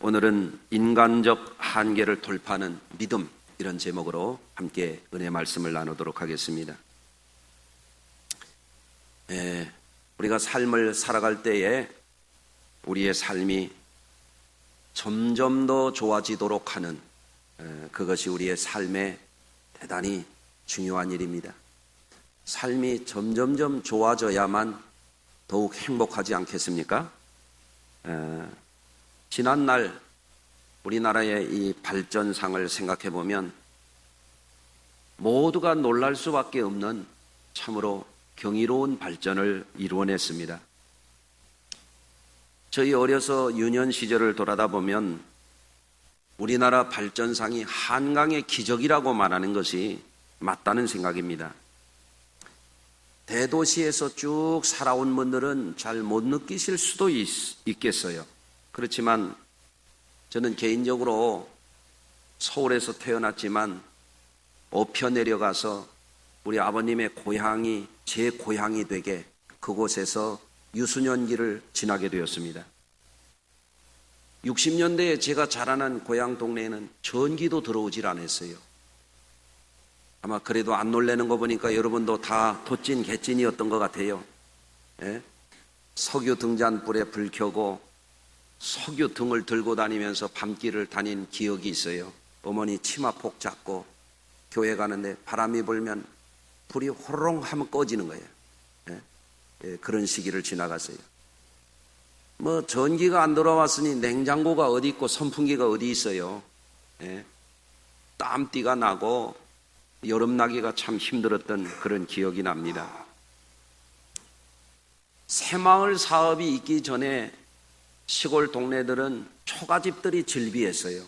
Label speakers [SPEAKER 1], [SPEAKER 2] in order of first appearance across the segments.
[SPEAKER 1] 오늘은 인간적 한계를 돌파하는 믿음, 이런 제목으로 함께 은혜 말씀을 나누도록 하겠습니다. 우리가 삶을 살아갈 때에 우리의 삶이 점점 더 좋아지도록 하는 그것이 우리의 삶에 대단히 중요한 일입니다. 삶이 점점점 좋아져야만 더욱 행복하지 않겠습니까? 지난날 우리나라의 이 발전상을 생각해 보면 모두가 놀랄 수밖에 없는 참으로 경이로운 발전을 이루어냈습니다. 저희 어려서 유년 시절을 돌아다 보면 우리나라 발전상이 한강의 기적이라고 말하는 것이 맞다는 생각입니다. 대도시에서 쭉 살아온 분들은 잘 못 느끼실 수도 있겠어요. 그렇지만 저는 개인적으로 서울에서 태어났지만 업혀 내려가서 우리 아버님의 고향이 제 고향이 되게 그곳에서 유소년기를 지나게 되었습니다. 60년대에 제가 자라난 고향 동네에는 전기도 들어오질 않았어요. 아마 그래도 안 놀라는 거 보니까 여러분도 다 도찐 개찐이었던 것 같아요. 석유 등잔불에 불 켜고 석유 등을 들고 다니면서 밤길을 다닌 기억이 있어요. 어머니 치마폭 잡고 교회 가는데 바람이 불면 불이 호롱 하면 꺼지는 거예요. 그런 시기를 지나갔어요. 전기가 안 돌아왔으니 냉장고가 어디 있고 선풍기가 어디 있어요. 땀띠가 나고 여름나기가 참 힘들었던 그런 기억이 납니다. 새마을 사업이 있기 전에 시골 동네들은 초가집들이 즐비했어요.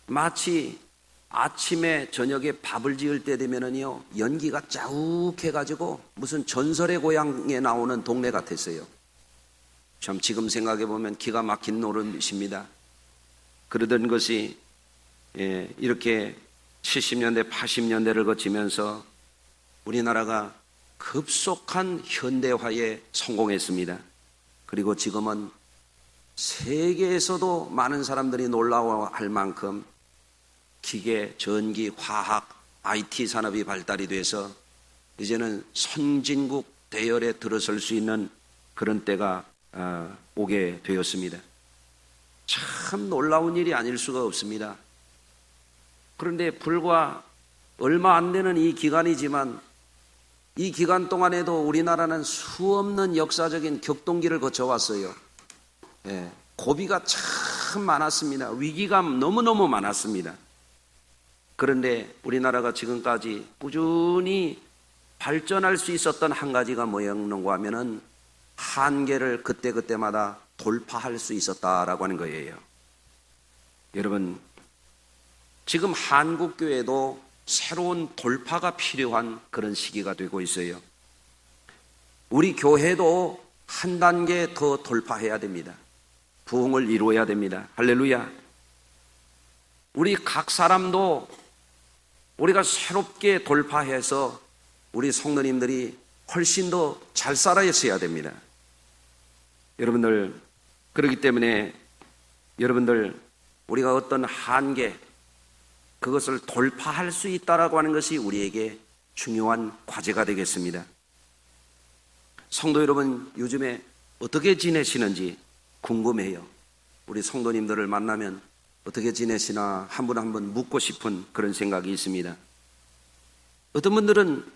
[SPEAKER 1] 마치 아침에 저녁에 밥을 지을 때 되면은요, 연기가 짜욱해가지고 무슨 전설의 고향에 나오는 동네 같았어요. 참 지금 생각해 보면 기가 막힌 노릇입니다. 그러던 것이 이렇게 70년대, 80년대를 거치면서 우리나라가 급속한 현대화에 성공했습니다. 그리고 지금은 세계에서도 많은 사람들이 놀라워할 만큼 기계, 전기, 화학, IT 산업이 발달이 돼서 이제는 선진국 대열에 들어설 수 있는 그런 때가 오게 되었습니다. 참 놀라운 일이 아닐 수가 없습니다. 그런데 불과 얼마 안 되는 이 기간이지만 이 기간 동안에도 우리나라는 수없는 역사적인 격동기를 거쳐왔어요. 고비가 참 많았습니다. 위기가 너무너무 많았습니다. 그런데 우리나라가 지금까지 꾸준히 발전할 수 있었던 한 가지가 뭐였는가 하면은 한계를 그때그때마다 돌파할 수 있었다라고 하는 거예요. 여러분, 지금 한국교회도 새로운 돌파가 필요한 그런 시기가 되고 있어요. 우리 교회도 한 단계 더 돌파해야 됩니다. 부흥을 이루어야 됩니다. 할렐루야. 우리 각 사람도 우리가 새롭게 돌파해서 우리 성도님들이 훨씬 더 잘 살아야 됩니다. 여러분들, 그렇기 때문에 여러분들, 우리가 어떤 한계, 그것을 돌파할 수 있다라고 하는 것이 우리에게 중요한 과제가 되겠습니다. 성도 여러분, 요즘에 어떻게 지내시는지 궁금해요. 우리 성도님들을 만나면 어떻게 지내시나 한 분 한 분 묻고 싶은 그런 생각이 있습니다. 어떤 분들은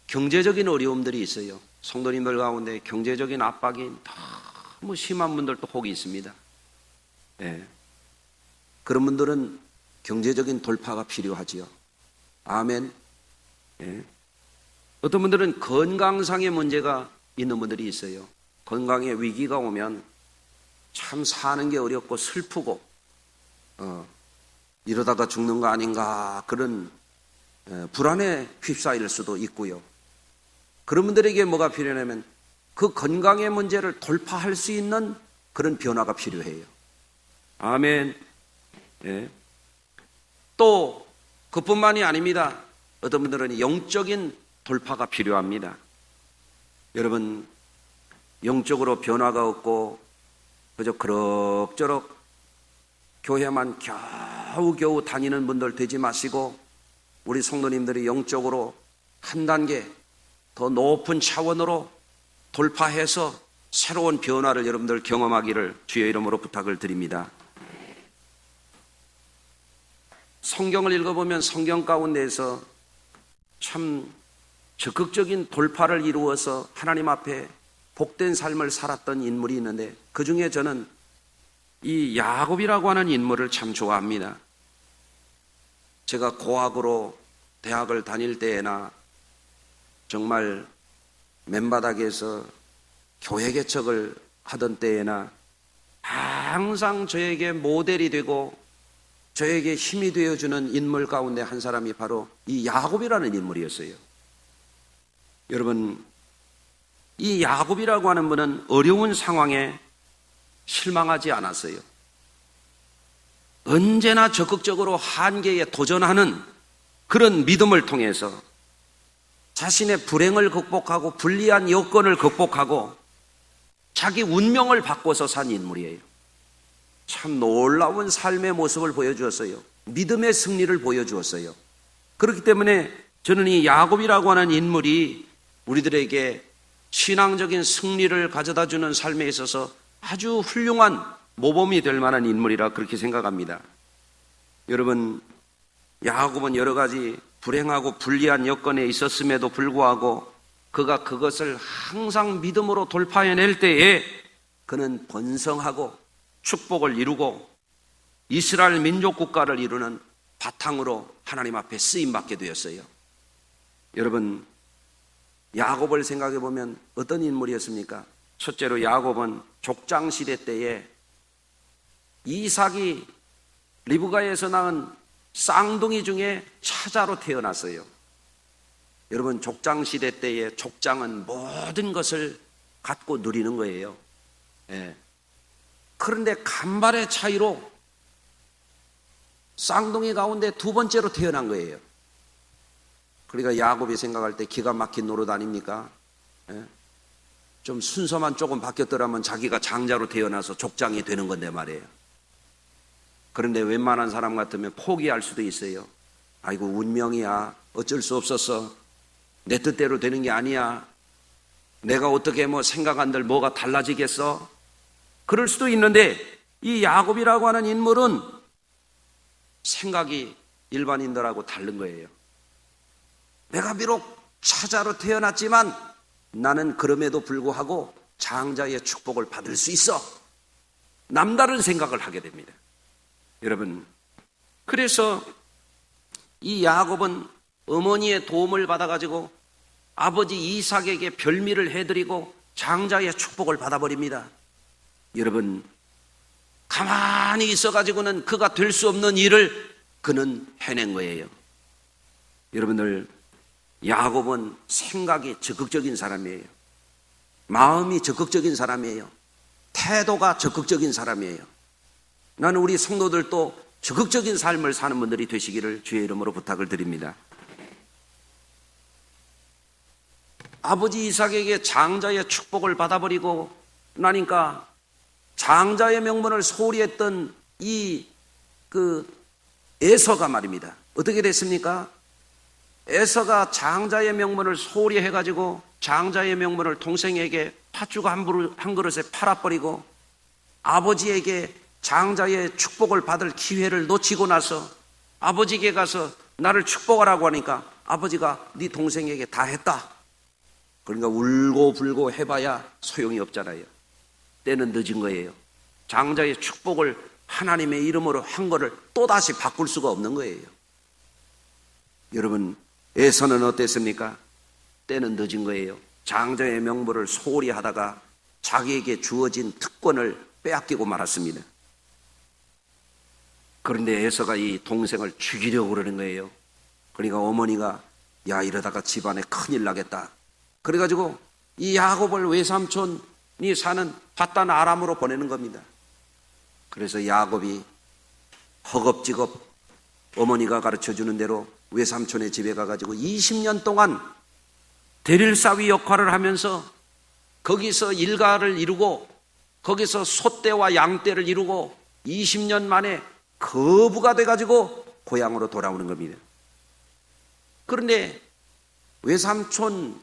[SPEAKER 1] 경제적인 어려움들이 있어요. 성도님들 가운데 경제적인 압박이 너무 심한 분들도 혹이 있습니다. 그런 분들은 경제적인 돌파가 필요하지요. 아멘. 어떤 분들은 건강상의 문제가 있는 분들이 있어요. 건강에 위기가 오면 참 사는 게 어렵고 슬프고 이러다가 죽는 거 아닌가 그런 불안에 휩싸일 수도 있고요. 그런 분들에게 뭐가 필요하냐면 그 건강의 문제를 돌파할 수 있는 그런 변화가 필요해요. 아멘. 또 그뿐만이 아닙니다. 어떤 분들은 영적인 돌파가 필요합니다. 여러분, 영적으로 변화가 없고 그저 그럭저럭 교회만 겨우겨우 다니는 분들 되지 마시고 우리 성도님들이 영적으로 한 단계 더 높은 차원으로 돌파해서 새로운 변화를 여러분들 경험하기를 주의 이름으로 부탁을 드립니다. 성경을 읽어보면 성경 가운데에서 참 적극적인 돌파를 이루어서 하나님 앞에 복된 삶을 살았던 인물이 있는데 그 중에 저는 이 야곱이라고 하는 인물을 참 좋아합니다. 제가 고학으로 대학을 다닐 때에나 정말 맨바닥에서 교회 개척을 하던 때에나 항상 저에게 모델이 되고 저에게 힘이 되어주는 인물 가운데 한 사람이 바로 이 야곱이라는 인물이었어요. 여러분, 이 야곱이라고 하는 분은 어려운 상황에 실망하지 않았어요. 언제나 적극적으로 한계에 도전하는 그런 믿음을 통해서 자신의 불행을 극복하고 불리한 여건을 극복하고 자기 운명을 바꿔서 산 인물이에요. 참 놀라운 삶의 모습을 보여주었어요. 믿음의 승리를 보여주었어요. 그렇기 때문에 저는 이 야곱이라고 하는 인물이 우리들에게 신앙적인 승리를 가져다주는 삶에 있어서 아주 훌륭한 모범이 될 만한 인물이라 그렇게 생각합니다. 여러분, 야곱은 여러 가지 불행하고 불리한 여건에 있었음에도 불구하고 그가 그것을 항상 믿음으로 돌파해낼 때에 그는 번성하고 축복을 이루고 이스라엘 민족 국가를 이루는 바탕으로 하나님 앞에 쓰임받게 되었어요. 여러분, 야곱을 생각해 보면 어떤 인물이었습니까? 첫째로 야곱은 족장시대 때에 이삭이 리브가에서 낳은 쌍둥이 중에 차자로 태어났어요. 여러분, 족장시대 때에 족장은 모든 것을 갖고 누리는 거예요. 예. 그런데 간발의 차이로 쌍둥이 가운데 두 번째로 태어난 거예요. 그러니까 야곱이 생각할 때 기가 막힌 노릇 아닙니까? 예? 좀 순서만 조금 바뀌었더라면 자기가 장자로 태어나서 족장이 되는 건데 말이에요. 그런데 웬만한 사람 같으면 포기할 수도 있어요. 아이고, 운명이야. 어쩔 수 없었어. 내 뜻대로 되는 게 아니야. 내가 어떻게 생각한들 뭐가 달라지겠어? 그럴 수도 있는데 이 야곱이라고 하는 인물은 생각이 일반인들하고 다른 거예요. 내가 비록 차자로 태어났지만 나는 그럼에도 불구하고 장자의 축복을 받을 수 있어. 남다른 생각을 하게 됩니다. 여러분, 그래서 이 야곱은 어머니의 도움을 받아가지고 아버지 이삭에게 별미를 해드리고 장자의 축복을 받아버립니다. 여러분, 가만히 있어가지고는 그가 될 수 없는 일을 그는 해낸 거예요. 여러분들, 야곱은 생각이 적극적인 사람이에요. 마음이 적극적인 사람이에요. 태도가 적극적인 사람이에요. 나는 우리 성도들도 적극적인 삶을 사는 분들이 되시기를 주의 이름으로 부탁을 드립니다. 아버지 이삭에게 장자의 축복을 받아버리고 나니까 장자의 명분을 소홀히 했던 에서가 말입니다. 어떻게 됐습니까? 에서가 장자의 명분을 소홀히 해가지고 장자의 명분을 동생에게 팥죽 한 그릇에 팔아버리고 아버지에게 장자의 축복을 받을 기회를 놓치고 나서 아버지에게 가서 나를 축복하라고 하니까 아버지가 네 동생에게 다 했다. 그러니까 울고 불고 해봐야 소용이 없잖아요. 때는 늦은 거예요. 장자의 축복을 하나님의 이름으로 한 거를 또다시 바꿀 수가 없는 거예요. 여러분, 에서는 어땠습니까? 때는 늦은 거예요. 장자의 명분을 소홀히 하다가 자기에게 주어진 특권을 빼앗기고 말았습니다. 그런데 에서가 이 동생을 죽이려고 그러는 거예요. 그러니까 어머니가 야, 이러다가 집안에 큰일 나겠다. 그래가지고 이 야곱을 외삼촌이 사는 밧단 아람으로 보내는 겁니다. 그래서 야곱이 허겁지겁 어머니가 가르쳐주는 대로 외삼촌의 집에 가가지고 20년 동안 대릴사위 역할을 하면서 거기서 일가를 이루고 거기서 소떼와 양떼를 이루고 20년 만에 거부가 돼가지고 고향으로 돌아오는 겁니다. 그런데 외삼촌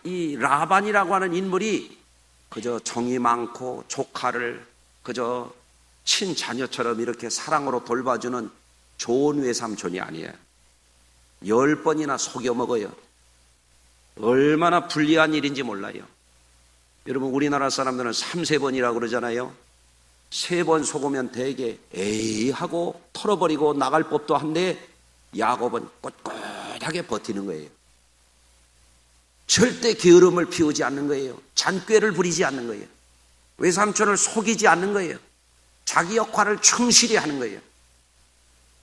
[SPEAKER 1] 이 라반이라고 하는 인물이 그저 정이 많고 조카를 그저 친자녀처럼 이렇게 사랑으로 돌봐주는 좋은 외삼촌이 아니에요. 10번이나 속여 먹어요. 얼마나 불리한 일인지 몰라요. 여러분, 우리나라 사람들은 3-4번이라고 그러잖아요. 3번 속으면 되게 에이 하고 털어버리고 나갈 법도 한데 야곱은 꼿꼿하게 버티는 거예요. 절대 게으름을 피우지 않는 거예요. 잔꾀를 부리지 않는 거예요. 외삼촌을 속이지 않는 거예요. 자기 역할을 충실히 하는 거예요.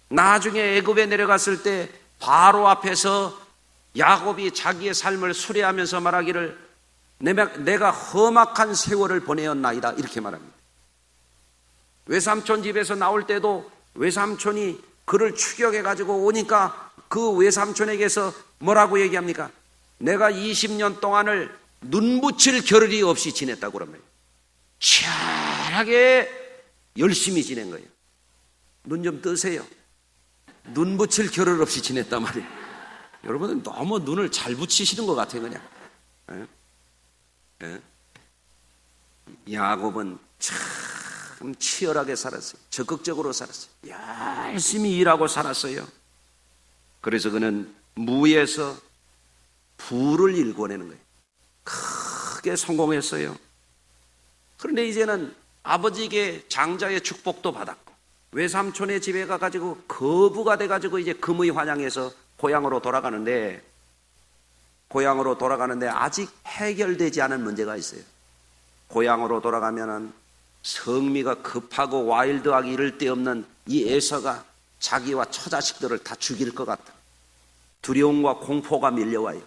[SPEAKER 1] 나중에 애굽에 내려갔을 때 바로 앞에서 야곱이 자기의 삶을 수레하면서 말하기를 내가 험악한 세월을 보내었나이다 이렇게 말합니다. 외삼촌 집에서 나올 때도 외삼촌이 그를 추격해가지고 오니까 그 외삼촌에게서 뭐라고 얘기합니까? 내가 20년 동안을 눈붙일 겨를이 없이 지냈다고 그럽니다. 치열하게 열심히 지낸 거예요. 눈 좀 뜨세요. 눈붙일 겨를 없이 지냈단 말이에요. 여러분은 너무 눈을 잘 붙이시는 것 같아요, 그냥. 야곱은 참 치열하게 살았어요. 적극적으로 살았어요. 열심히 일하고 살았어요. 그래서 그는 무에서 부를 일궈내는 거예요. 크게 성공했어요. 그런데 이제는 아버지에게 장자의 축복도 받았고 외삼촌의 집에 가가지고 거부가 돼가지고 이제 금의 환양해서 고향으로 돌아가는데 아직 해결되지 않은 문제가 있어요. 고향으로 돌아가면은 성미가 급하고 와일드하기 이를 데 없는 이 에서가 자기와 처자식들을 다 죽일 것 같다. 두려움과 공포가 밀려와요.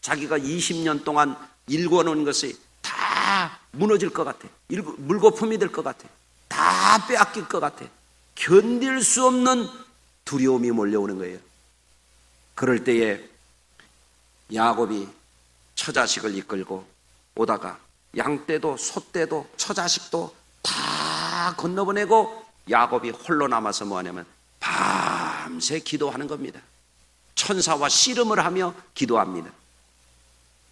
[SPEAKER 1] 자기가 20년 동안 일궈놓은 것이 다 무너질 것 같아. 물거품이 될 것 같아. 다 빼앗길 것 같아. 견딜 수 없는 두려움이 몰려오는 거예요. 그럴 때에 야곱이 처자식을 이끌고 오다가 양떼도 소떼도 처자식도 다 건너보내고 야곱이 홀로 남아서 뭐하냐면 밤새 기도하는 겁니다. 천사와 씨름을 하며 기도합니다.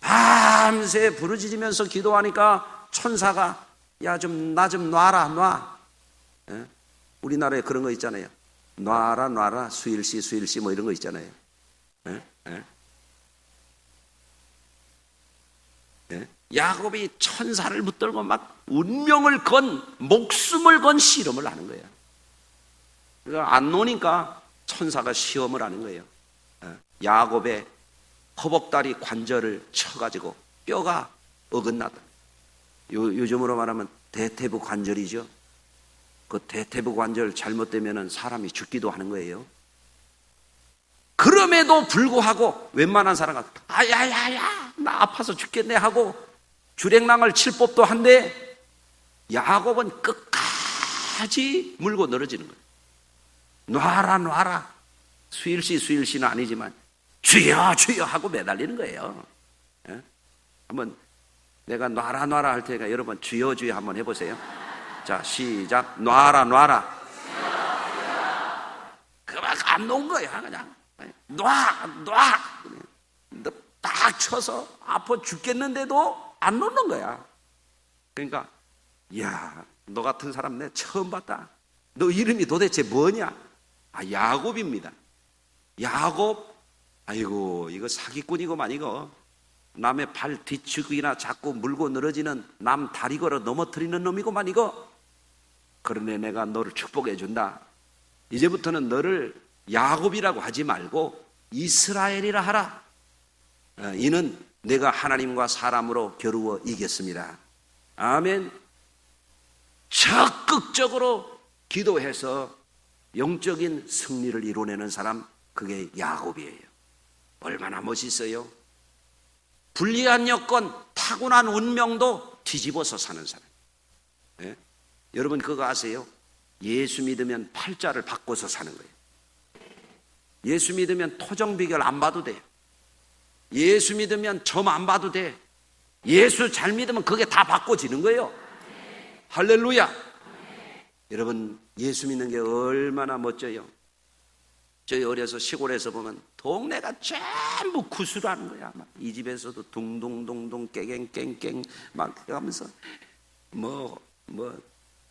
[SPEAKER 1] 밤새 부르짖으면서 기도하니까 천사가 야 좀 나 좀 놔라. 예? 우리나라에 그런 거 있잖아요. 놔라 수일씨 뭐 이런 거 있잖아요. 예? 예? 예? 야곱이 천사를 붙들고 막 운명을 건 목숨을 건 씨름을 하는 거예요. 그러니까 안 노니까 천사가 시험을 하는 거예요. 야곱의 허벅다리 관절을 쳐가지고 뼈가 어긋나다. 요즘으로 말하면 대퇴부 관절이죠. 그 대퇴부 관절 잘못되면 사람이 죽기도 하는 거예요. 그럼에도 불구하고 웬만한 사람은 아야야야 나 아파서 죽겠네 하고 주랭랑을 칠 법도 한데 야곱은 끝까지 물고 늘어지는 거예요. 놔라 수일씨는 아니지만 주여 하고 매달리는 거예요. 예? 한번 내가 놔라 할 테니까 여러분 주여 한번 해보세요. 자 시작. 놔라 그만 안 놓은 거야. 그냥 놔 딱 쳐서 아파 죽겠는데도 안 놓는 거야. 그러니까 야 너 같은 사람 내가 처음 봤다. 너 이름이 도대체 뭐냐? 야곱입니다. 야곱. 아이고 이거 사기꾼이고만 이거. 남의 발 뒤축이나 자꾸 물고 늘어지는 남 다리 걸어 넘어뜨리는 놈이고만 이거. 그러네 내가 너를 축복해 준다. 이제부터는 너를 야곱이라고 하지 말고 이스라엘이라 하라. 이는 내가 하나님과 사람으로 겨루어 이겼습니다. 아멘. 적극적으로 기도해서 영적인 승리를 이뤄내는 사람, 그게 야곱이에요. 얼마나 멋있어요. 불리한 여건, 타고난 운명도 뒤집어서 사는 사람. 예? 여러분 그거 아세요? 예수 믿으면 팔자를 바꿔서 사는 거예요. 예수 믿으면 토정 비결 안 봐도 돼. 예수 믿으면 점 안 봐도 돼. 예수 잘 믿으면 그게 다 바꿔지는 거예요. 할렐루야. 여러분, 예수 믿는 게 얼마나 멋져요. 저희 어려서 시골에서 보면 동네가 전부 구슬하는 거야. 막 이 집에서도 둥둥둥둥 깨갱깽깽 막 하면서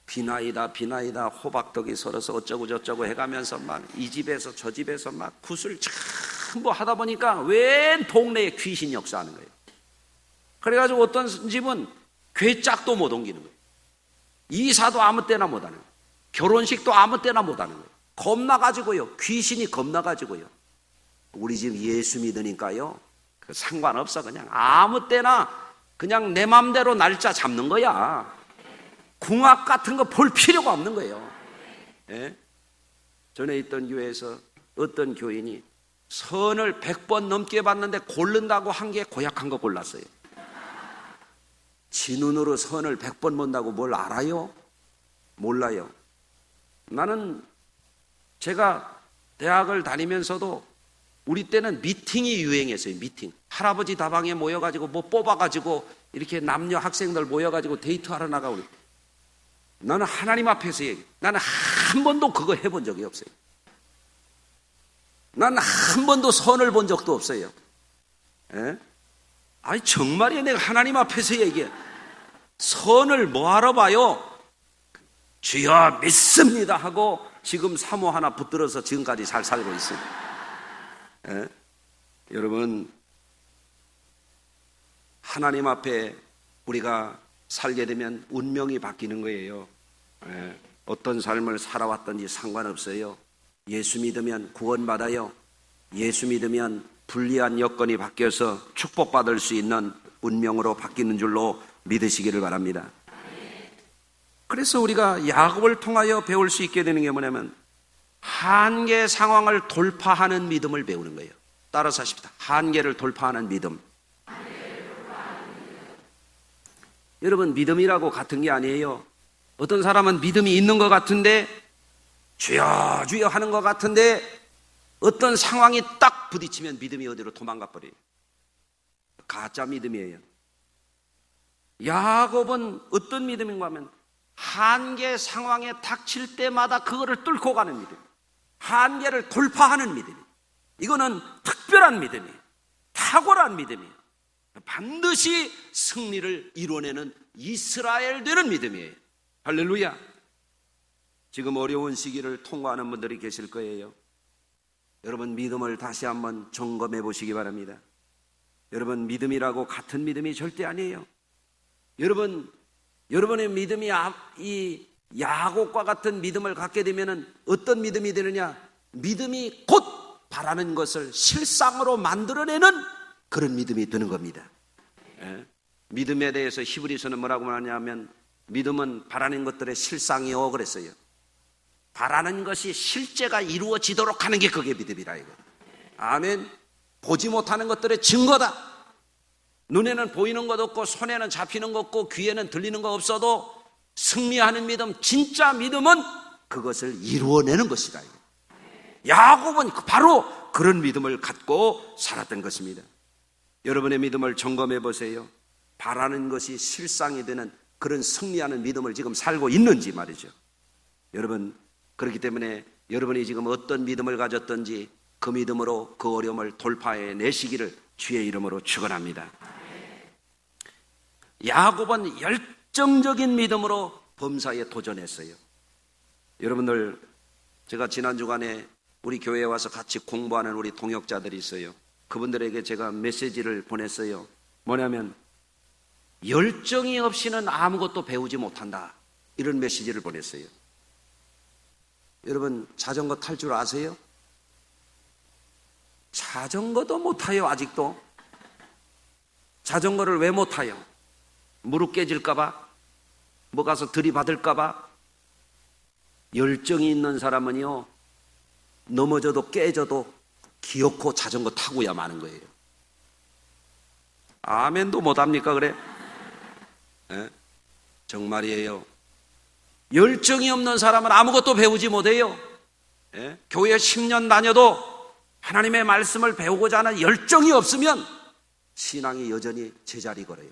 [SPEAKER 1] 비나이다 호박떡이 썰어서 어쩌고 저쩌고 해가면서 막 이 집에서 저 집에서 막 구슬 전부 하다 보니까 웬 동네에 귀신 역사하는 거예요. 그래가지고 어떤 집은 괴짝도 못 옮기는 거예요. 이사도 아무 때나 못 하는 거예요. 결혼식도 아무 때나 못 하는 거예요. 겁나가지고요. 귀신이 겁나가지고요. 우리 집 예수 믿으니까요. 그 상관없어. 그냥 아무 때나 그냥 내 맘대로 날짜 잡는 거야. 궁합 같은 거 볼 필요가 없는 거예요. 예? 전에 있던 교회에서 어떤 교인이 선을 100번 넘게 봤는데 고른다고 한 게 고약한 거 골랐어요. 지 눈으로 선을 100번 본다고 뭘 알아요? 몰라요. 나는 제가 대학을 다니면서도 우리 때는 미팅이 유행했어요. 미팅. 할아버지 다방에 모여가지고 뭐 뽑아가지고 이렇게 남녀 학생들 모여가지고 데이트하러 나가고. 나는 하나님 앞에서 얘기해. 나는 한 번도 그거 해본 적이 없어요. 나는 한 번도 선을 본 적도 없어요. 에? 아니 정말이에요. 내가 하나님 앞에서 얘기해. 선을 뭐하러 봐요? 주여 믿습니다 하고 지금 사모 하나 붙들어서 지금까지 잘 살고 있어요. 에? 여러분, 하나님 앞에 우리가 살게 되면 운명이 바뀌는 거예요. 에? 어떤 삶을 살아왔든지 상관없어요. 예수 믿으면 구원받아요. 예수 믿으면 불리한 여건이 바뀌어서 축복받을 수 있는 운명으로 바뀌는 줄로 믿으시기를 바랍니다. 그래서 우리가 야곱을 통하여 배울 수 있게 되는 게 뭐냐면 한계 상황을 돌파하는 믿음을 배우는 거예요. 따라서 하십시다. 한계를 돌파하는 믿음. 여러분, 믿음이라고 같은 게 아니에요. 어떤 사람은 믿음이 있는 것 같은데 주여 주여 하는 것 같은데 어떤 상황이 딱 부딪히면 믿음이 어디로 도망가 버려요. 가짜 믿음이에요. 야곱은 어떤 믿음인가 하면 한계 상황에 닥칠 때마다 그거를 뚫고 가는 믿음, 한계를 돌파하는 믿음. 이거는 특별한 믿음이에요. 탁월한 믿음이에요. 반드시 승리를 이뤄내는 이스라엘 되는 믿음이에요. 할렐루야. 지금 어려운 시기를 통과하는 분들이 계실 거예요. 여러분, 믿음을 다시 한번 점검해 보시기 바랍니다. 여러분, 믿음이라고 같은 믿음이 절대 아니에요. 여러분의 믿음이 이 야곱과 같은 믿음을 갖게 되면 어떤 믿음이 되느냐? 믿음이 곧 바라는 것을 실상으로 만들어내는 그런 믿음이 되는 겁니다. 예? 믿음에 대해서 히브리서는 뭐라고 말하냐면 믿음은 바라는 것들의 실상이요 그랬어요. 바라는 것이 실제가 이루어지도록 하는 게 그게 믿음이라 이거. 아멘. 보지 못하는 것들의 증거다. 눈에는 보이는 것 없고 손에는 잡히는 것 없고 귀에는 들리는 것 없어도 승리하는 믿음, 진짜 믿음은 그것을 이루어내는 것이다. 야곱은 바로 그런 믿음을 갖고 살았던 것입니다. 여러분의 믿음을 점검해 보세요. 바라는 것이 실상이 되는 그런 승리하는 믿음을 지금 살고 있는지 말이죠. 여러분, 그렇기 때문에 여러분이 지금 어떤 믿음을 가졌든지 그 믿음으로 그 어려움을 돌파해 내시기를 주의 이름으로 축원합니다. 야곱은 열정적인 믿음으로 범사에 도전했어요. 여러분들, 제가 지난 주간에 우리 교회에 와서 같이 공부하는 우리 동역자들이 있어요. 그분들에게 제가 메시지를 보냈어요. 뭐냐면 열정이 없이는 아무것도 배우지 못한다, 이런 메시지를 보냈어요. 여러분, 자전거 탈 줄 아세요? 자전거도 못 타요. 아직도. 자전거를 왜 못 타요? 무릎 깨질까봐? 뭐 가서 들이받을까봐? 열정이 있는 사람은요, 넘어져도 깨져도 기어코 자전거 타고야 마는 거예요. 아멘도 못합니까 그래? 네? 정말이에요. 열정이 없는 사람은 아무것도 배우지 못해요. 네? 교회 10년 다녀도 하나님의 말씀을 배우고자 하는 열정이 없으면 신앙이 여전히 제자리 걸어요.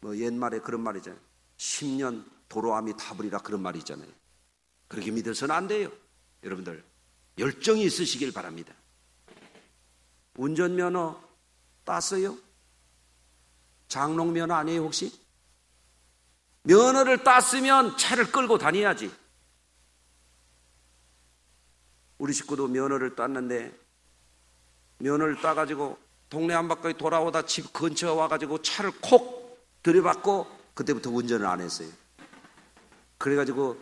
[SPEAKER 1] 뭐 옛말에 그런 말이잖아요. 10년 도로함이 타버리라 그런 말이 있잖아요. 그렇게 믿어서는 안 돼요. 여러분들 열정이 있으시길 바랍니다. 운전면허 땄어요? 장롱면허 아니에요 혹시? 면허를 땄으면 차를 끌고 다녀야지. 우리 식구도 면허를 땄는데 면허를 따가지고 동네 한 바퀴 돌아오다 집 근처에 와가지고 차를 콕 들이받고 그때부터 운전을 안 했어요. 그래가지고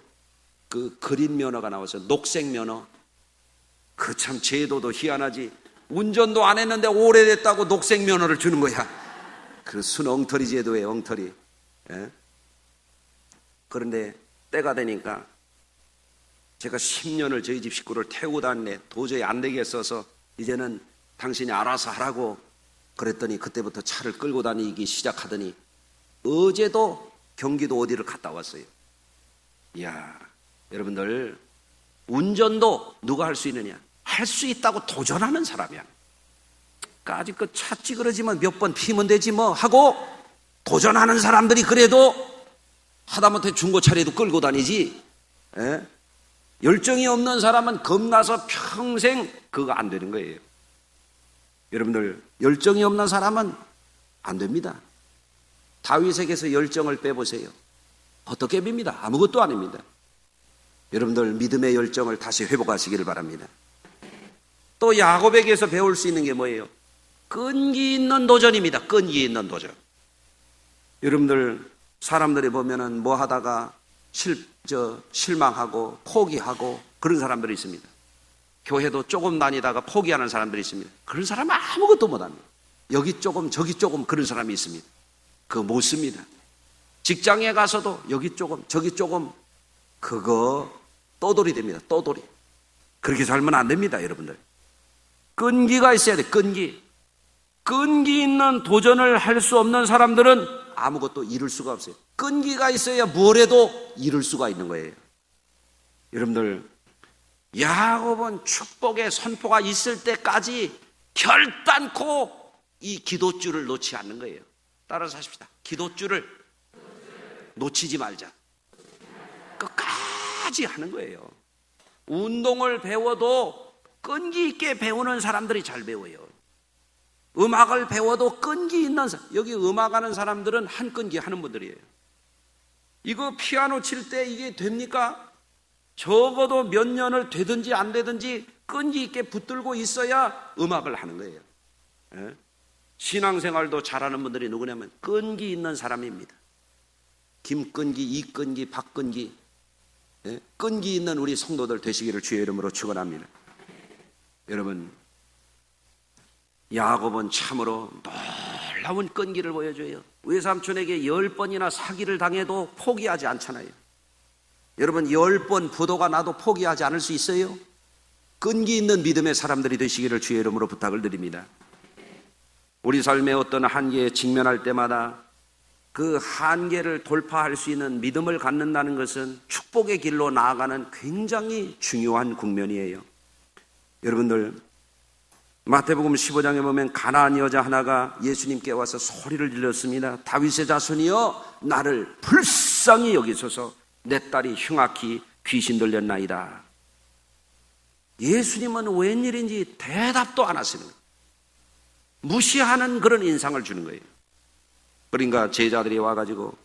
[SPEAKER 1] 그 그린 면허가 나왔어요. 녹색 면허. 그 참 제도도 희한하지. 운전도 안 했는데 오래됐다고 녹색 면허를 주는 거야. 그 순 엉터리 제도예요, 엉터리. 예? 그런데 때가 되니까 제가 10년을 저희 집 식구를 태우고 다니네. 도저히 안 되겠어서 이제는 당신이 알아서 하라고 그랬더니 그때부터 차를 끌고 다니기 시작하더니 어제도 경기도 어디를 갔다 왔어요. 이야, 여러분들 운전도 누가 할 수 있느냐? 할 수 있다고 도전하는 사람이야. 그러니까 아직 그 차 찌그러지면 몇 번 피면 되지 뭐 하고 도전하는 사람들이 그래도 하다못해 중고차라도 끌고 다니지. 에? 열정이 없는 사람은 겁나서 평생 그거 안 되는 거예요. 여러분들 열정이 없는 사람은 안 됩니다. 다윗에게서 열정을 빼보세요. 어떻게 빕니다? 아무것도 아닙니다. 여러분들 믿음의 열정을 다시 회복하시기를 바랍니다. 또 야곱에게서 배울 수 있는 게 뭐예요? 끈기 있는 도전입니다. 끈기 있는 도전. 여러분들 사람들이 보면은 뭐 하다가 실망하고 포기하고 그런 사람들이 있습니다. 교회도 조금 다니다가 포기하는 사람들이 있습니다. 그런 사람은 아무것도 못합니다. 여기 조금 저기 조금 그런 사람이 있습니다. 그거 못 씁니다. 직장에 가서도 여기 조금 저기 조금 그거 떠돌이 됩니다. 떠돌이. 그렇게 살면 안 됩니다. 여러분들 끈기가 있어야 돼. 끈기 있는 도전을 할 수 없는 사람들은 아무것도 이룰 수가 없어요. 끈기가 있어야 뭘 해도 이룰 수가 있는 거예요. 여러분들 야곱은 축복의 선포가 있을 때까지 결단코 이 기도줄을 놓지 않는 거예요. 따라서 하십시다. 기도줄을 놓치지 말자. 끝까지 하는 거예요. 운동을 배워도 끈기 있게 배우는 사람들이 잘 배워요. 음악을 배워도 끈기 있는 사람, 여기 음악하는 사람들은 한 끈기 하는 분들이에요. 이거 피아노 칠 때 이게 됩니까? 적어도 몇 년을 되든지 안 되든지 끈기 있게 붙들고 있어야 음악을 하는 거예요. 예? 신앙생활도 잘하는 분들이 누구냐면 끈기 있는 사람입니다. 김끈기, 이끈기, 박끈기, 예? 끈기 있는 우리 성도들 되시기를 주의 이름으로 축원합니다. 여러분 야곱은 참으로 놀라운 끈기를 보여줘요. 외삼촌에게 10번이나 사기를 당해도 포기하지 않잖아요. 여러분 10번 부도가 나도 포기하지 않을 수 있어요? 끈기 있는 믿음의 사람들이 되시기를 주의 이름으로 부탁을 드립니다. 우리 삶의 어떤 한계에 직면할 때마다 그 한계를 돌파할 수 있는 믿음을 갖는다는 것은 축복의 길로 나아가는 굉장히 중요한 국면이에요. 여러분들 마태복음 15장에 보면 가나안 여자 하나가 예수님께 와서 소리를 질렀습니다. 다윗의 자손이여 나를 불쌍히 여기소서 내 딸이 흉악히 귀신 들렸나이다. 예수님은 웬일인지 대답도 안 하시는 거예요. 무시하는 그런 인상을 주는 거예요. 그러니까 제자들이 와가지고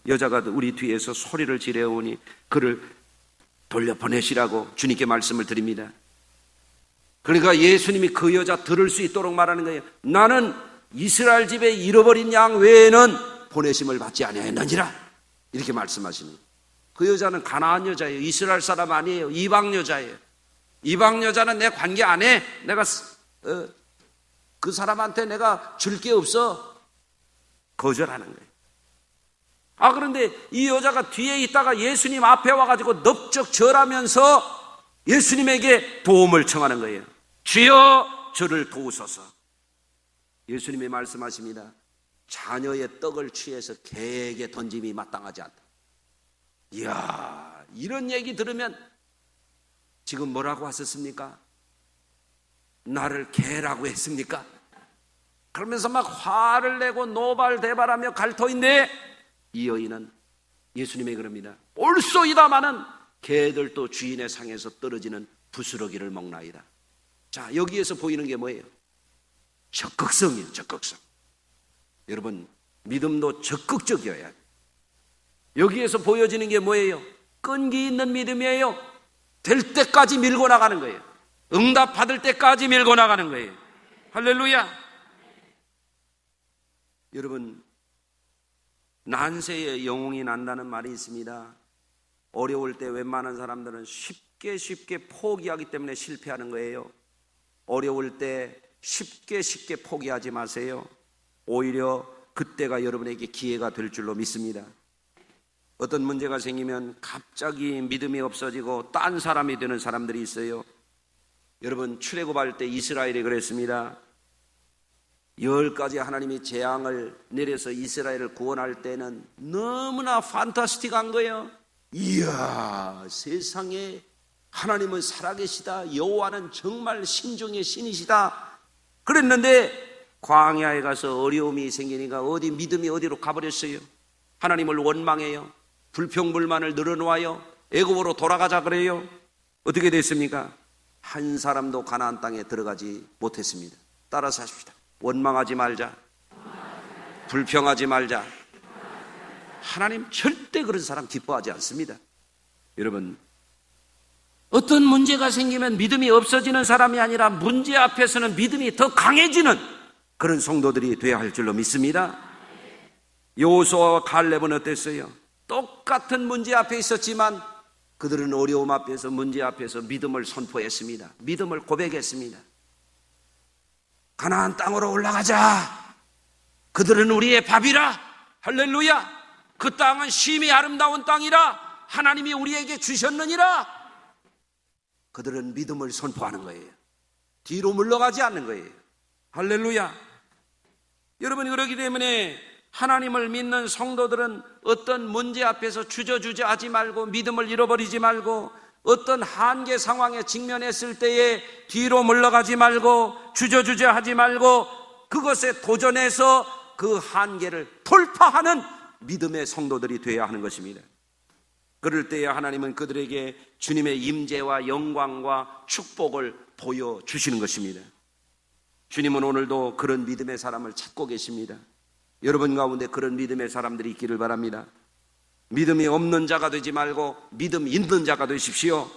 [SPEAKER 1] 여자가 우리 뒤에서 소리를 지르오니 그를 돌려보내시라고 주님께 말씀을 드립니다. 그러니까 예수님이 그 여자 들을 수 있도록 말하는 거예요. 나는 이스라엘 집에 잃어버린 양 외에는 보내심을 받지 아니하였느니라 이렇게 말씀하시는 거예요. 그 여자는 가나안 여자예요. 이스라엘 사람 아니에요. 이방 여자예요. 이방 여자는 내 관계 안 해. 내가 그 사람한테 내가 줄 게 없어. 거절하는 거예요. 그런데 이 여자가 뒤에 있다가 예수님 앞에 와가지고 넙적 절하면서 예수님에게 도움을 청하는 거예요. 주여 저를 도우소서. 예수님이 말씀하십니다. 자녀의 떡을 취해서 개에게 던짐이 마땅하지 않다. 이야, 이런 얘기 들으면 지금 뭐라고 하셨습니까? 나를 개라고 했습니까? 그러면서 막 화를 내고 노발대발하며 갈터인데 이 여인은 예수님이 그럽니다. 올소이다마는 개들도 주인의 상에서 떨어지는 부스러기를 먹나이다. 자, 여기에서 보이는 게 뭐예요? 적극성이에요. 적극성. 여러분, 믿음도 적극적이어야 해요. 여기에서 보여지는 게 뭐예요? 끈기 있는 믿음이에요. 될 때까지 밀고 나가는 거예요. 응답 받을 때까지 밀고 나가는 거예요. 할렐루야. 여러분, 난세에 영웅이 난다는 말이 있습니다. 어려울 때 웬만한 사람들은 쉽게 포기하기 때문에 실패하는 거예요. 어려울 때 쉽게 포기하지 마세요. 오히려 그때가 여러분에게 기회가 될 줄로 믿습니다. 어떤 문제가 생기면 갑자기 믿음이 없어지고 딴 사람이 되는 사람들이 있어요. 여러분, 출애굽할 때 이스라엘이 그랬습니다. 10가지 하나님이 재앙을 내려서 이스라엘을 구원할 때는 너무나 판타스틱한 거예요. 이야, 세상에 하나님은 살아계시다. 여호와는 정말 신중의 신이시다. 그랬는데 광야에 가서 어려움이 생기니까 어디 믿음이 어디로 가버렸어요. 하나님을 원망해요. 불평불만을 늘어놓아요. 애굽으로 돌아가자 그래요. 어떻게 됐습니까? 한 사람도 가나안 땅에 들어가지 못했습니다. 따라서 하십시다. 원망하지 말자. 불평하지 말자. 하나님 절대 그런 사람 기뻐하지 않습니다. 여러분, 어떤 문제가 생기면 믿음이 없어지는 사람이 아니라 문제 앞에서는 믿음이 더 강해지는 그런 성도들이 되어야 할 줄로 믿습니다. 여호수아와 갈렙은 어땠어요? 똑같은 문제 앞에 있었지만 그들은 어려움 앞에서, 문제 앞에서 믿음을 선포했습니다. 믿음을 고백했습니다. 가나안 땅으로 올라가자. 그들은 우리의 밥이라. 할렐루야. 그 땅은 심히 아름다운 땅이라. 하나님이 우리에게 주셨느니라. 그들은 믿음을 선포하는 거예요. 뒤로 물러가지 않는 거예요. 할렐루야. 여러분, 그렇기 때문에 하나님을 믿는 성도들은 어떤 문제 앞에서 주저주저하지 말고, 믿음을 잃어버리지 말고, 어떤 한계 상황에 직면했을 때에 뒤로 물러가지 말고, 주저주저하지 말고, 그것에 도전해서 그 한계를 돌파하는 믿음의 성도들이 되어야 하는 것입니다. 그럴 때에 하나님은 그들에게 주님의 임재와 영광과 축복을 보여주시는 것입니다. 주님은 오늘도 그런 믿음의 사람을 찾고 계십니다. 여러분 가운데 그런 믿음의 사람들이 있기를 바랍니다. 믿음이 없는 자가 되지 말고 믿음 있는 자가 되십시오.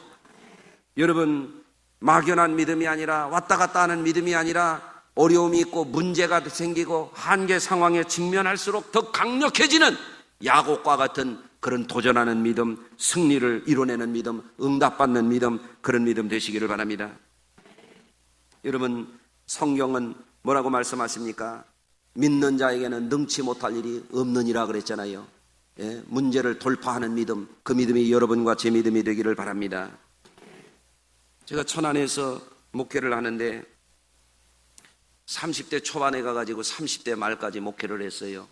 [SPEAKER 1] 여러분, 막연한 믿음이 아니라, 왔다 갔다 하는 믿음이 아니라, 어려움이 있고 문제가 생기고 한계 상황에 직면할수록 더 강력해지는 야곱과 같은 그런 도전하는 믿음, 승리를 이뤄내는 믿음, 응답받는 믿음, 그런 믿음 되시기를 바랍니다. 여러분, 성경은 뭐라고 말씀하십니까? 믿는 자에게는 능치 못할 일이 없느니라 그랬잖아요. 예, 문제를 돌파하는 믿음, 그 믿음이 여러분과 제 믿음이 되기를 바랍니다. 제가 천안에서 목회를 하는데 30대 초반에 가가지고 30대 말까지 목회를 했어요.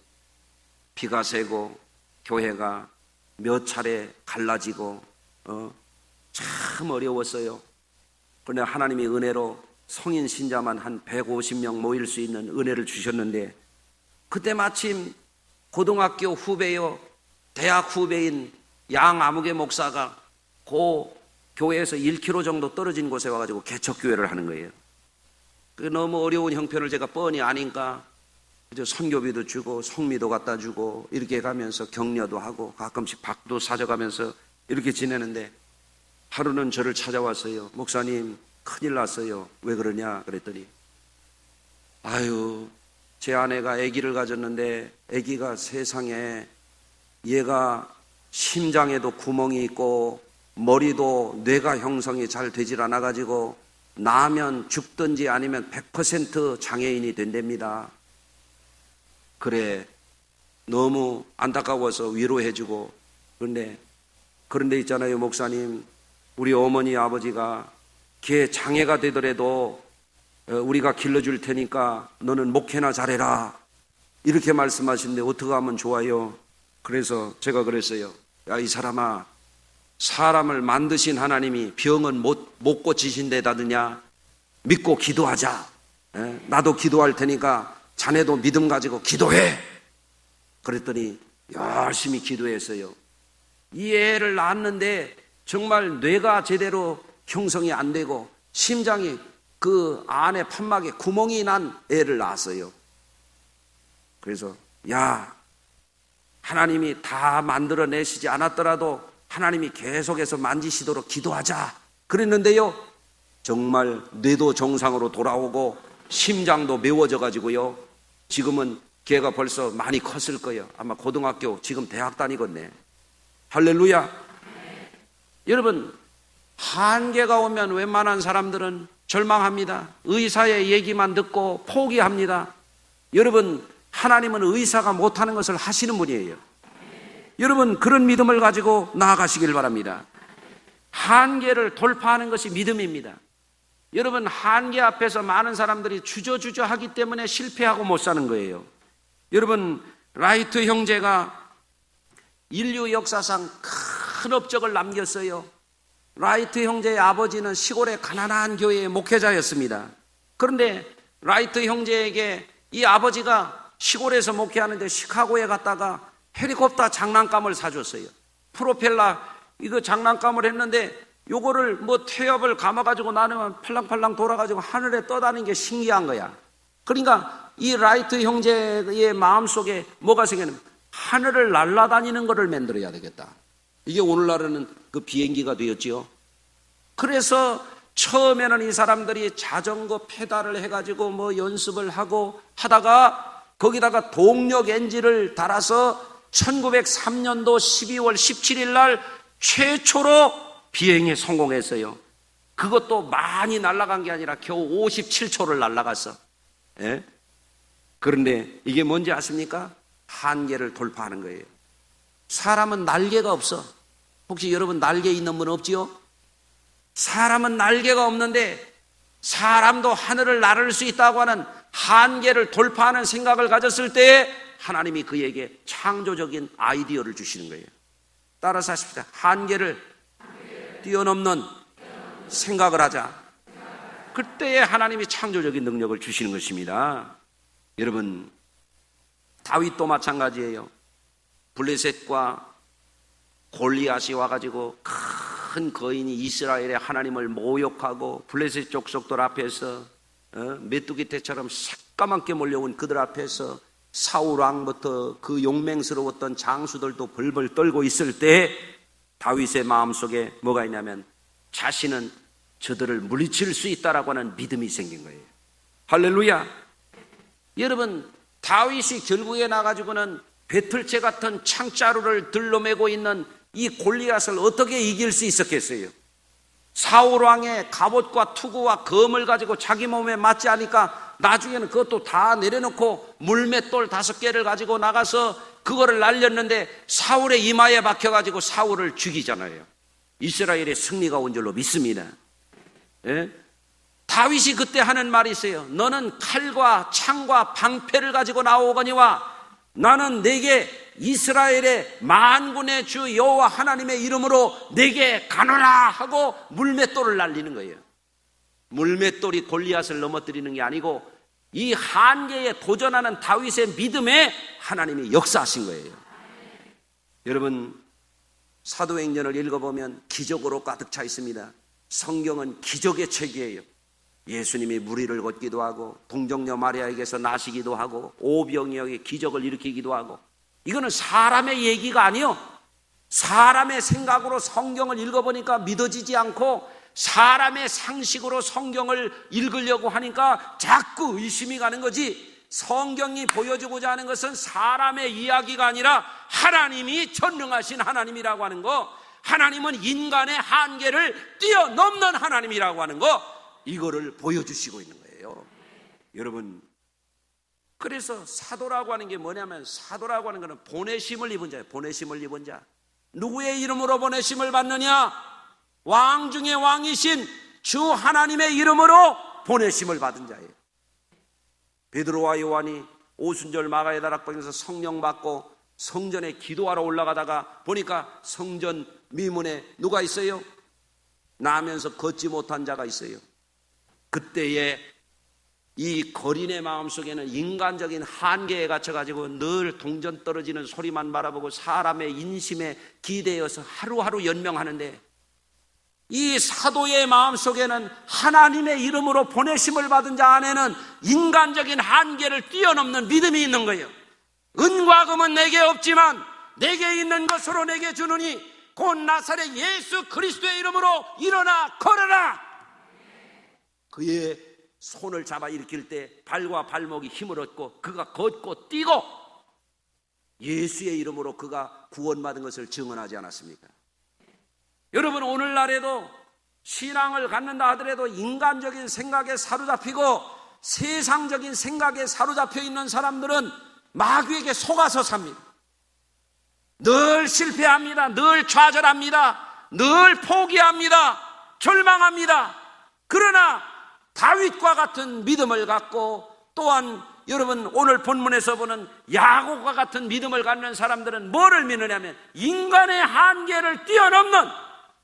[SPEAKER 1] 비가 새고 교회가 몇 차례 갈라지고 참 어려웠어요. 그런데 하나님이 은혜로 성인 신자만 한 150명 모일 수 있는 은혜를 주셨는데, 그때 마침 고등학교 후배요, 대학 후배인 양아무개 목사가 그 교회에서 1km 정도 떨어진 곳에 와가지고 개척교회를 하는 거예요. 너무 어려운 형편을 제가 뻔히 아니까 선교비도 주고 성미도 갖다 주고 이렇게 가면서 격려도 하고 가끔씩 밥도 사줘가면서 이렇게 지내는데, 하루는 저를 찾아왔어요. 목사님, 큰일 났어요. 왜 그러냐 그랬더니, 아유, 제 아내가 아기를 가졌는데 아기가 세상에, 얘가 심장에도 구멍이 있고 머리도 뇌가 형성이 잘 되질 않아가지고 나면 죽든지 아니면 100% 장애인이 된답니다. 그래, 너무 안타까워서 위로해주고. 그런데 있잖아요, 목사님, 우리 어머니 아버지가 걔 장애가 되더라도 우리가 길러줄 테니까 너는 목회나 잘해라, 이렇게 말씀하시는데 어떻게 하면 좋아요? 그래서 제가 그랬어요. 야, 이 사람아, 사람을 만드신 하나님이 병은 못 고치신대다느냐? 믿고 기도하자. 나도 기도할 테니까 자네도 믿음 가지고 기도해. 그랬더니 열심히 기도했어요. 이 애를 낳았는데 정말 뇌가 제대로 형성이 안 되고 심장이 그 안에 판막에 구멍이 난 애를 낳았어요. 그래서 야, 하나님이 다 만들어내시지 않았더라도 하나님이 계속해서 만지시도록 기도하자 그랬는데요, 정말 뇌도 정상으로 돌아오고 심장도 메워져 가지고요, 지금은 걔가 벌써 많이 컸을 거예요. 아마 고등학교, 지금 대학 다니겠네. 할렐루야. 여러분, 한계가 오면 웬만한 사람들은 절망합니다. 의사의 얘기만 듣고 포기합니다. 여러분, 하나님은 의사가 못하는 것을 하시는 분이에요. 여러분, 그런 믿음을 가지고 나아가시길 바랍니다. 한계를 돌파하는 것이 믿음입니다. 여러분, 한계 앞에서 많은 사람들이 주저주저 하기 때문에 실패하고 못 사는 거예요. 여러분, 라이트 형제가 인류 역사상 큰 업적을 남겼어요. 라이트 형제의 아버지는 시골의 가난한 교회의 목회자였습니다. 그런데 라이트 형제에게 이 아버지가 시골에서 목회하는데 시카고에 갔다가 헬리콥터 장난감을 사줬어요. 프로펠러 이거 장난감을 했는데 요거를 뭐 태엽을 감아가지고 나누면 팔랑팔랑 돌아가지고 하늘에 떠다니는 게 신기한 거야. 그러니까 이 라이트 형제의 마음속에 뭐가 생기냐면 하늘을 날아다니는 거를 만들어야 되겠다. 이게 오늘날에는 그 비행기가 되었지요. 그래서 처음에는 이 사람들이 자전거 페달을 해가지고 뭐 연습을 하고 하다가 거기다가 동력 엔진을 달아서 1903년도 12월 17일 날 최초로 비행에 성공했어요. 그것도 많이 날아간 게 아니라 겨우 57초를 날아갔어. 예? 그런데 이게 뭔지 아십니까? 한계를 돌파하는 거예요. 사람은 날개가 없어. 혹시 여러분 날개 있는 분 없지요? 사람은 날개가 없는데 사람도 하늘을 나를 수 있다고 하는 한계를 돌파하는 생각을 가졌을 때 하나님이 그에게 창조적인 아이디어를 주시는 거예요. 따라서 하십시다. 한계를 뛰어넘는 생각을 하자. 그때에 하나님이 창조적인 능력을 주시는 것입니다. 여러분, 다윗도 마찬가지예요. 블레셋과 골리앗이 와가지고 큰 거인이 이스라엘의 하나님을 모욕하고 블레셋 족속들 앞에서 메뚜기 떼처럼 새까맣게 몰려온 그들 앞에서 사울 왕부터 그 용맹스러웠던 장수들도 벌벌 떨고 있을 때 다윗의 마음속에 뭐가 있냐면 자신은 저들을 물리칠 수 있다라고 하는 믿음이 생긴 거예요. 할렐루야. 여러분, 다윗이 결국에 나가지고는 배틀채 같은 창자루를 들러매고 있는 이 골리앗을 어떻게 이길 수 있었겠어요? 사울 왕의 갑옷과 투구와 검을 가지고 자기 몸에 맞지 않으니까 나중에는 그것도 다 내려놓고 물맷돌 5개를 가지고 나가서 그거를 날렸는데 사울의 이마에 박혀가지고 사울을 죽이잖아요. 이스라엘의 승리가 온 줄로 믿습니다. 예? 다윗이 그때 하는 말이 있어요. 너는 칼과 창과 방패를 가지고 나오거니와 나는 내게 이스라엘의 만군의 주 여호와 하나님의 이름으로 내게 가노라 하고 물맷돌을 날리는 거예요. 물맷돌이 골리앗을 넘어뜨리는 게 아니고 이 한계에 도전하는 다윗의 믿음에 하나님이 역사하신 거예요. 여러분, 사도행전을 읽어보면 기적으로 가득 차 있습니다. 성경은 기적의 책이에요. 예수님이 무리를 걷기도 하고 동정녀 마리아에게서 나시기도 하고 오병이어의 기적을 일으키기도 하고, 이거는 사람의 얘기가 아니요, 사람의 생각으로 성경을 읽어보니까 믿어지지 않고 사람의 상식으로 성경을 읽으려고 하니까 자꾸 의심이 가는 거지. 성경이 보여주고자 하는 것은 사람의 이야기가 아니라 하나님이 전능하신 하나님이라고 하는 거, 하나님은 인간의 한계를 뛰어넘는 하나님이라고 하는 거, 이거를 보여주시고 있는 거예요. 여러분, 그래서 사도라고 하는 게 뭐냐면, 사도라고 하는 것은 보내심을 입은 자예요. 보내심을 입은 자. 누구의 이름으로 보내심을 받느냐? 왕 중에 왕이신 주 하나님의 이름으로 보내심을 받은 자예요. 베드로와 요한이 오순절 마가의 다락방에서 성령 받고 성전에 기도하러 올라가다가 보니까 성전 미문에 누가 이 거린의 마음속에는 인간적인 한계에 갇혀가지고 늘 동전 떨어지는 소리만 바라보고 사람의 인심에 기대어서 하루하루 연명하는데, 이 사도의 마음속에는 하나님의 이름으로 보내심을 받은 자 안에는 인간적인 한계를 뛰어넘는 믿음이 있는 거예요. 은과 금은 내게 없지만 내게 있는 것으로 내게 주느니 곧 나사렛 예수 그리스도의 이름으로 일어나 걸어라. 그의 손을 잡아 일으킬 때 발과 발목이 힘을 얻고 그가 걷고 뛰고 예수의 이름으로 그가 구원받은 것을 증언하지 않았습니까? 여러분, 오늘날에도 신앙을 갖는다 하더라도 인간적인 생각에 사로잡히고 세상적인 생각에 사로잡혀 있는 사람들은 마귀에게 속아서 삽니다. 늘 실패합니다. 늘 좌절합니다. 늘 포기합니다. 절망합니다. 그러나 다윗과 같은 믿음을 갖고, 또한 여러분 오늘 본문에서 보는 야곱과 같은 믿음을 갖는 사람들은 뭐를 믿느냐면 인간의 한계를 뛰어넘는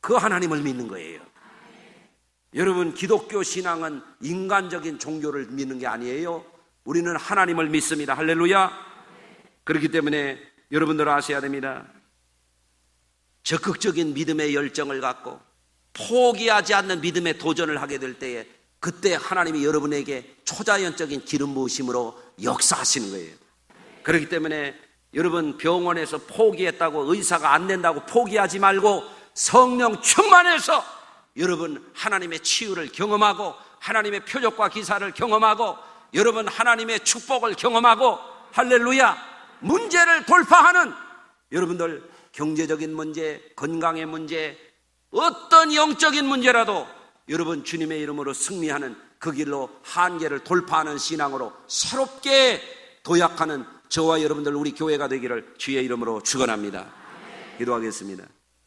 [SPEAKER 1] 그 하나님을 믿는 거예요. 여러분, 기독교 신앙은 인간적인 종교를 믿는 게 아니에요. 우리는 하나님을 믿습니다. 할렐루야. 그렇기 때문에 여러분들 아셔야 됩니다. 적극적인 믿음의 열정을 갖고 포기하지 않는 믿음의 도전을 하게 될 때에, 그때 하나님이 여러분에게 초자연적인 기름 부으심으로 역사하시는 거예요. 그렇기 때문에 여러분, 병원에서 포기했다고 의사가 안 된다고 포기하지 말고 성령 충만해서 여러분 하나님의 치유를 경험하고 하나님의 표적과 기사를 경험하고 여러분 하나님의 축복을 경험하고, 할렐루야, 문제를 돌파하는, 여러분들 경제적인 문제, 건강의 문제, 어떤 영적인 문제라도 여러분 주님의 이름으로 승리하는 그 길로 한계를 돌파하는 신앙으로 새롭게 도약하는 저와 여러분들 우리 교회가 되기를 주의 이름으로 축원합니다. 기도하겠습니다.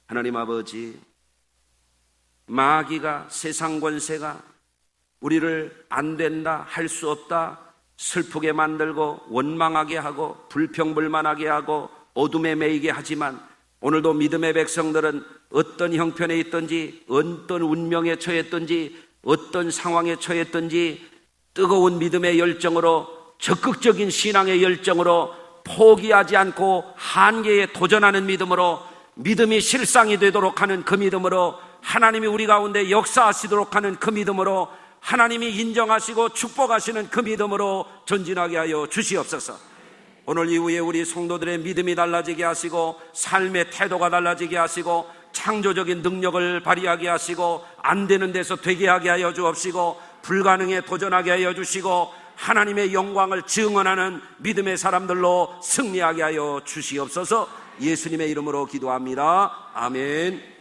[SPEAKER 1] 하나님 아버지, 마귀가, 세상 권세가 우리를 안 된다, 할 수 없다, 슬프게 만들고 원망하게 하고 불평불만하게 하고 어둠에 매이게 하지만, 오늘도 믿음의 백성들은 어떤 형편에 있든지 어떤 운명에 처했든지 어떤 상황에 처했든지 뜨거운 믿음의 열정으로, 적극적인 신앙의 열정으로 포기하지 않고 한계에 도전하는 믿음으로, 믿음이 실상이 되도록 하는 그 믿음으로, 하나님이 우리 가운데 역사하시도록 하는 그 믿음으로, 하나님이 인정하시고 축복하시는 그 믿음으로 전진하게 하여 주시옵소서. 오늘 이후에 우리 성도들의 믿음이 달라지게 하시고 삶의 태도가 달라지게 하시고 창조적인 능력을 발휘하게 하시고 안 되는 데서 되게 하게 하여 주옵시고 불가능에 도전하게 하여 주시고 하나님의 영광을 증언하는 믿음의 사람들로 승리하게 하여 주시옵소서. 예수님의 이름으로 기도합니다. 아멘.